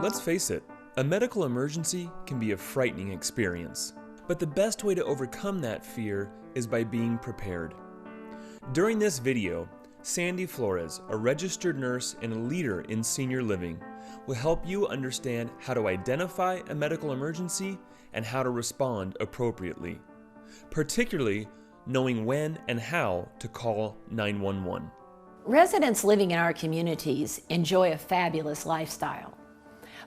Let's face it, a medical emergency can be a frightening experience. But the best way to overcome that fear is by being prepared. During this video, Sandy Flores, a registered nurse and a leader in senior living, will help you understand how to identify a medical emergency and how to respond appropriately, particularly knowing when and how to call 911. Residents living in our communities enjoy a fabulous lifestyle.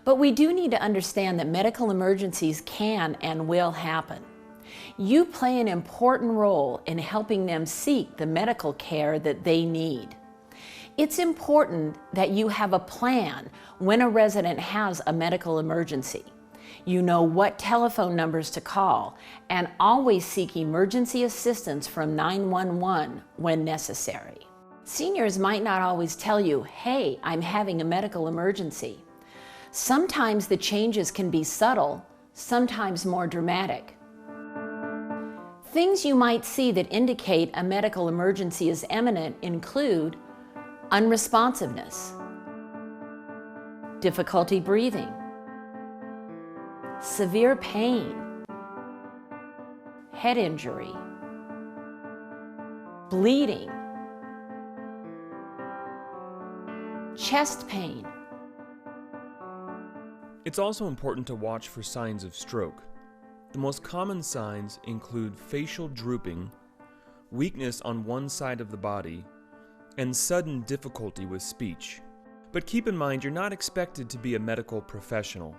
But we do need to understand that medical emergencies can and will happen. You play an important role in helping them seek the medical care that they need. It's important that you have a plan when a resident has a medical emergency. You know what telephone numbers to call and always seek emergency assistance from 911 when necessary. Seniors might not always tell you, "Hey, I'm having a medical emergency." Sometimes the changes can be subtle, sometimes more dramatic. Things you might see that indicate a medical emergency is imminent include unresponsiveness, difficulty breathing, severe pain, head injury, bleeding, chest pain. It's also important to watch for signs of stroke. The most common signs include facial drooping, weakness on one side of the body, and sudden difficulty with speech. But keep in mind, you're not expected to be a medical professional.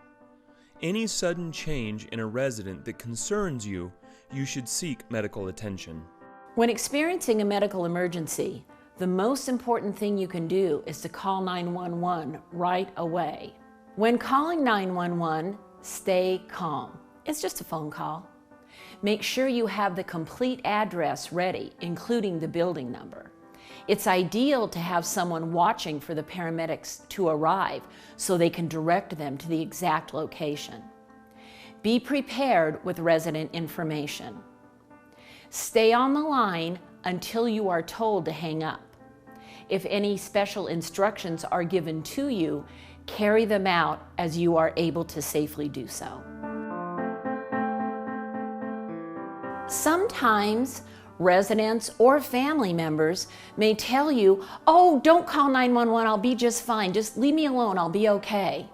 Any sudden change in a resident that concerns you, you should seek medical attention. When experiencing a medical emergency, the most important thing you can do is to call 911 right away. When calling 911, stay calm. It's just a phone call. Make sure you have the complete address ready, including the building number. It's ideal to have someone watching for the paramedics to arrive so they can direct them to the exact location. Be prepared with resident information. Stay on the line until you are told to hang up. If any special instructions are given to you, carry them out as you are able to safely do so. Sometimes residents or family members may tell you, "Oh, don't call 911, I'll be just fine. Just leave me alone, I'll be okay."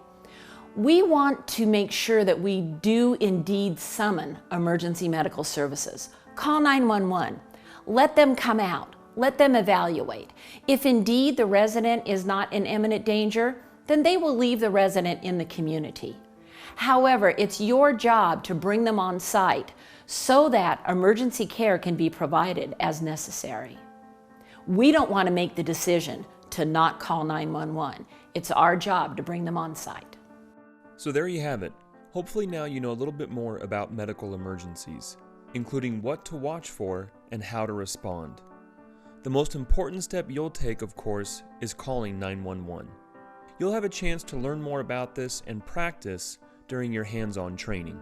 We want to make sure that we do indeed summon emergency medical services. Call 911. Let them come out. Let them evaluate. If indeed the resident is not in imminent danger, then they will leave the resident in the community. However, it's your job to bring them on site so that emergency care can be provided as necessary. We don't want to make the decision to not call 911. It's our job to bring them on site. So there you have it. Hopefully now you know a little bit more about medical emergencies, including what to watch for and how to respond. The most important step you'll take, of course, is calling 911. You'll have a chance to learn more about this and practice during your hands-on training.